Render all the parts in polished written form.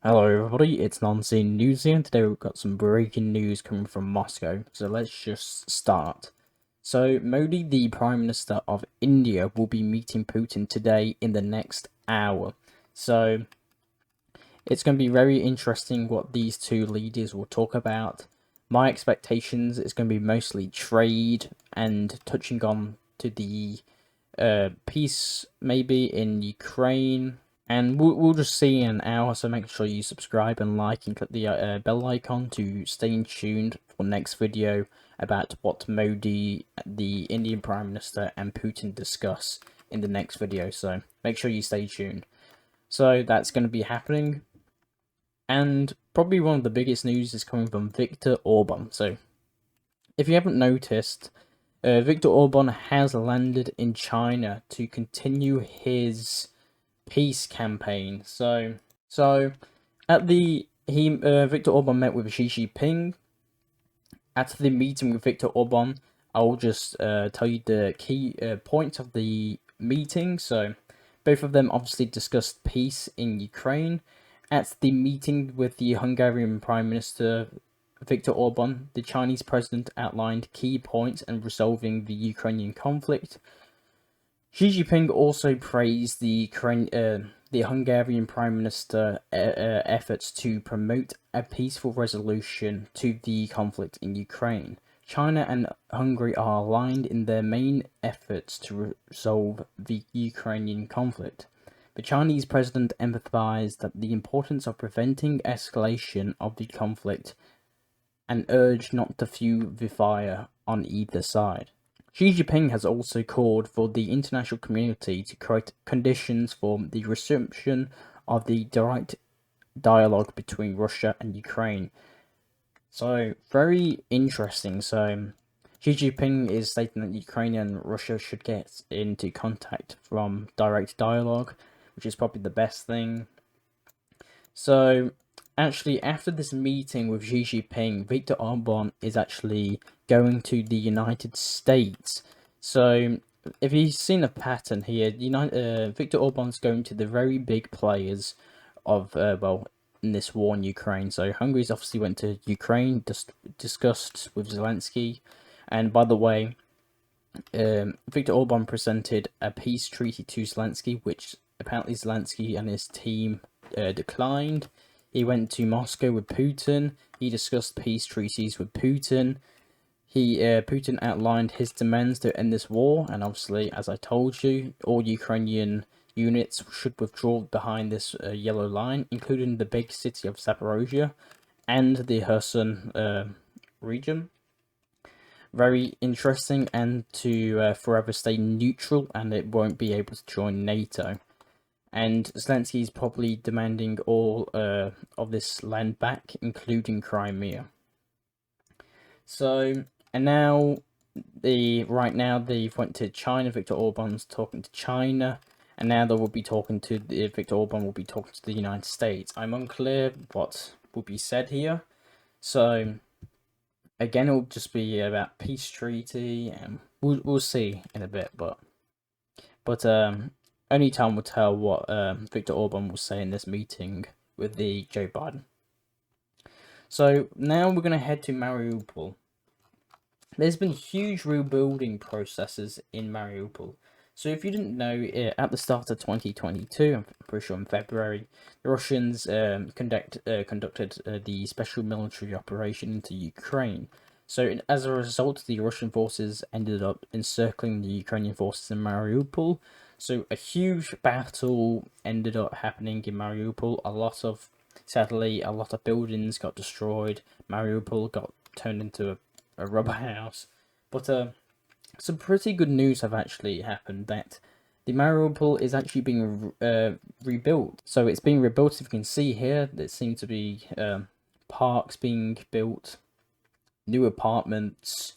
Hello everybody, it's Nonseen News here, and today we've got some breaking news coming from Moscow, so let's just start. So, Modi, the Prime Minister of India, will be meeting Putin today in the next hour. So, it's going to be very interesting what these two leaders will talk about. My expectations is going to be mostly trade and touching on to the peace maybe in Ukraine, and we'll just see in an hour, so make sure you subscribe and like and click the bell icon to stay tuned for next video about what Modi, the Indian Prime Minister, and Putin discuss in the next video, so make sure you stay tuned. So that's going to be happening, and probably one of the biggest news is coming from Viktor Orban. So if you haven't noticed, Viktor Orban has landed in China to continue his peace campaign. So at the Viktor Orban met with Xi Jinping. At the meeting with Viktor Orban, I'll just tell you the key points of the meeting. So both of them obviously discussed peace in Ukraine. At the meeting with the Hungarian Prime Minister Viktor Orban, the Chinese president outlined key points in resolving the Ukrainian conflict. Xi Jinping also praised the Hungarian Prime Minister efforts to promote a peaceful resolution to the conflict in Ukraine. China and Hungary are aligned in their main efforts to resolve the Ukrainian conflict. The Chinese president emphasized that the importance of preventing escalation of the conflict and urged not to fuel the fire on either side. Xi Jinping has also called for the international community to create conditions for the resumption of the direct dialogue between Russia and Ukraine. So, very interesting. So, Xi Jinping is stating that Ukraine and Russia should get into contact from direct dialogue, which is probably the best thing. So, actually, after this meeting with Xi Jinping, Viktor Orban is actually going to the United States. So, if you've seen a pattern here, Viktor Orban's going to the very big players of, in this war in Ukraine. So, Hungary's obviously went to Ukraine, discussed with Zelensky. And by the way, Viktor Orban presented a peace treaty to Zelensky, which apparently Zelensky and his team declined. He went to Moscow with Putin. He discussed peace treaties with Putin. Putin outlined his demands to end this war, and obviously, as I told you, all Ukrainian units should withdraw behind this yellow line, including the big city of Zaporozhye and the Kherson region. Very interesting, and to forever stay neutral, and it won't be able to join NATO. And Zelensky is probably demanding all of this land back, including Crimea. So, and now right now they've went to China. Viktor Orban's talking to China, and now they will be talking to Viktor Orban will be talking to the United States. I'm unclear what will be said here. So again, it'll just be about peace treaty, and we'll see in a bit. But only time will tell what Viktor Orban will say in this meeting with the Joe Biden. So now we're gonna head to Mariupol. There's been huge rebuilding processes in Mariupol. So if you didn't know, at the start of 2022, I'm pretty sure in February, the Russians conducted the special military operation into Ukraine. So as a result, the Russian forces ended up encircling the Ukrainian forces in Mariupol. So a huge battle ended up happening in Mariupol. Sadly, a lot of buildings got destroyed. Mariupol got turned into a rubber house. But some pretty good news have actually happened, that the Mariupol is actually being rebuilt. So it's being rebuilt. If you can see here, there seem to be parks being built, new apartments.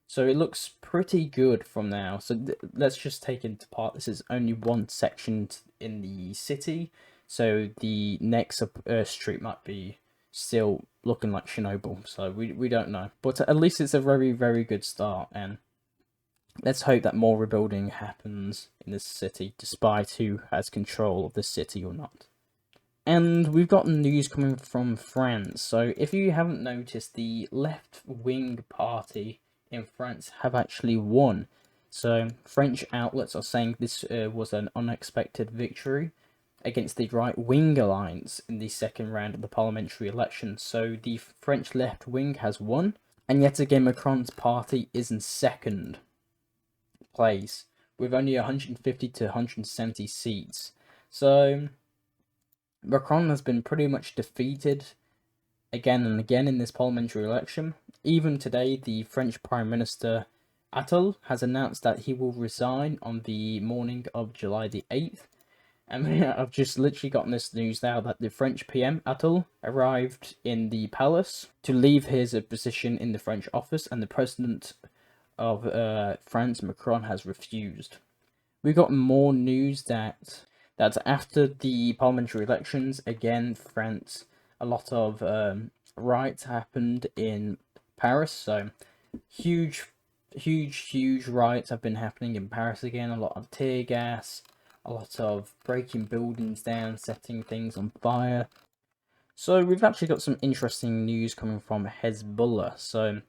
So it looks pretty good from now. So let's just take into part. This is only one section in the city. So the next street might be still looking like Chernobyl. So we don't know. But at least it's a very, very good start. And let's hope that more rebuilding happens in this city, despite who has control of the city or not. And we've got news coming from France. So if you haven't noticed, the left-wing party in France have actually won. So French outlets are saying this was an unexpected victory against the right-wing alliance in the second round of the parliamentary election. So the French left wing has won, and yet again Macron's party is in second place with only 150 to 170 seats. So Macron has been pretty much defeated again and again in this parliamentary election. Even today, the French Prime Minister Attal has announced that he will resign on the morning of July the 8th. And I've just literally gotten this news now that the French PM Attal arrived in the palace to leave his position in the French office, and the President of France, Macron, has refused. We got more news that after the parliamentary elections, again, France, a lot of riots happened in Paris. So huge riots have been happening in Paris again. A lot of tear gas, a lot of breaking buildings down, setting things on fire. So we've actually got some interesting news coming from Hezbollah. So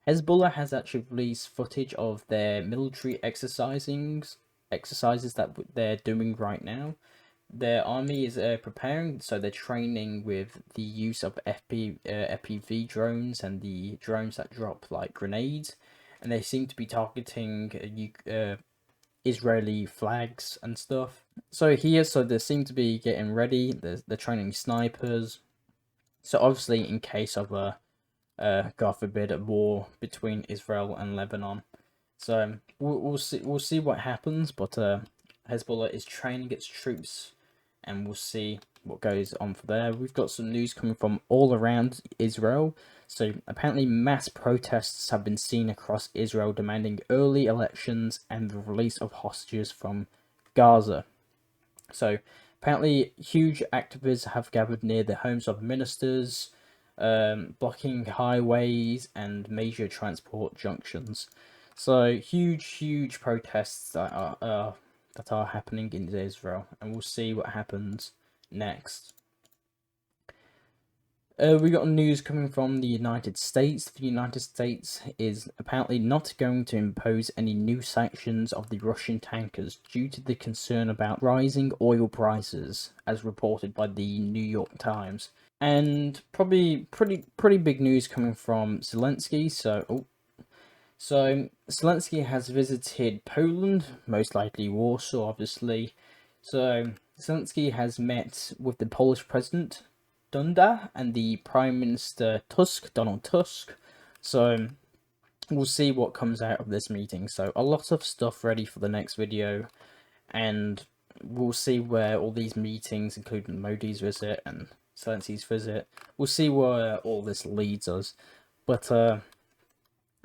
Hezbollah has actually released footage of their military exercises that they're doing right now. Their army is preparing, so they're training with the use of FPV drones and the drones that drop like grenades, and they seem to be targeting Israeli flags and stuff. So they seem to be getting ready. They're training snipers. So obviously, in case of a God forbid, a war between Israel and Lebanon. So we'll see what happens. But Hezbollah is training its troops, and we'll see what goes on for there. We've got some news coming from all around Israel. So apparently mass protests have been seen across Israel demanding early elections and the release of hostages from Gaza. So apparently huge activists have gathered near the homes of ministers, blocking highways and major transport junctions. So huge protests that are happening in Israel, and we'll see what happens next. We got news coming from the United States. The United States is apparently not going to impose any new sanctions of the Russian tankers due to the concern about rising oil prices, as reported by the New York Times. And probably pretty big news coming from Zelensky. So Zelensky has visited Poland, most likely Warsaw, obviously. So Zelensky has met with the Polish president Duda and the Prime Minister Donald Tusk. So we'll see what comes out of this meeting. So a lot of stuff ready for the next video, and we'll see where all these meetings, including Modi's visit and Zelensky's visit, we'll see where all this leads us. But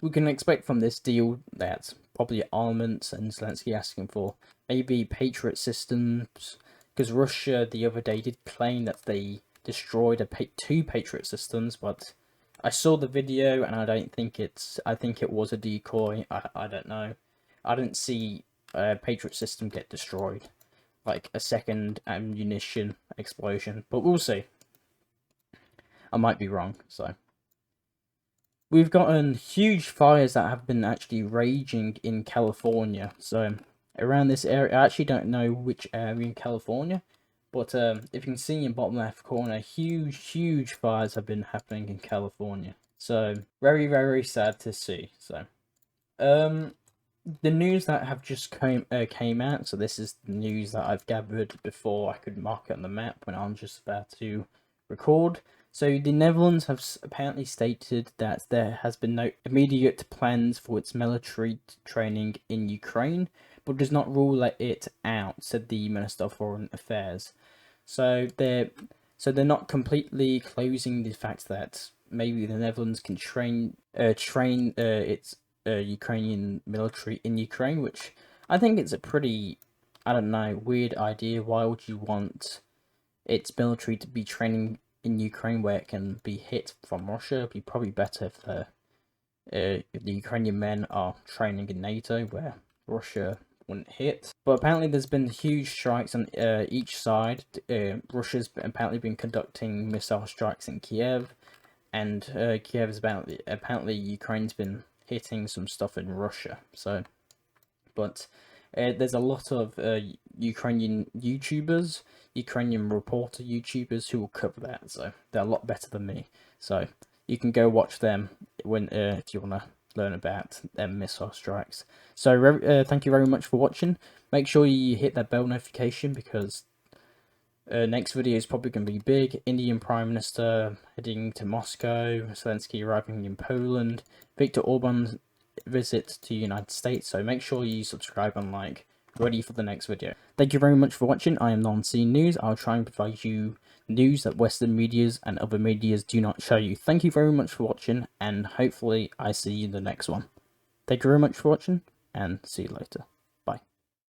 we can expect from this deal that probably armaments, and Zelensky asking for maybe Patriot systems, because Russia the other day did claim that they destroyed two Patriot systems, but I saw the video and I think it was a decoy. I don't know. I didn't see a Patriot system get destroyed, like a second ammunition explosion, but we'll see. I might be wrong. So we've gotten huge fires that have been actually raging in California. So around this area, I actually don't know which area in California, but if you can see in bottom left corner, huge fires have been happening in California. So very sad to see. So the news that have just came out. So this is the news that I've gathered before I could mark it on the map when I'm just about to record. So the Netherlands have apparently stated that there has been no immediate plans for its military training in Ukraine, but does not rule it out, said the Minister of Foreign Affairs. So they're not completely closing the fact that maybe the Netherlands can train its Ukrainian military in Ukraine, which I think it's a pretty, I don't know, weird idea. Why would you want its military to be training in Ukraine where it can be hit from Russia? It'd be probably better if the Ukrainian men are training in NATO, where Russia wouldn't hit. But apparently there's been huge strikes on each side. Russia's apparently been conducting missile strikes in Kiev, and Kiev is apparently Ukraine's been hitting some stuff in Russia. So, but there's a lot of Ukrainian YouTubers, Ukrainian reporter YouTubers who will cover that. So they're a lot better than me. So you can go watch them when if you wanna learn about them missile strikes. So thank you very much for watching. Make sure you hit that bell notification because next video is probably going to be big. Indian Prime Minister heading to Moscow, Zelensky arriving in Poland, Viktor Orban's visit to the United States. So make sure you subscribe and like. Ready for the next video. Thank you very much for watching. I am Non-Seen News. I'll try and provide you news that Western medias and other medias do not show you. Thank you very much for watching, and hopefully I see you in the next one. Thank you very much for watching, and see you later.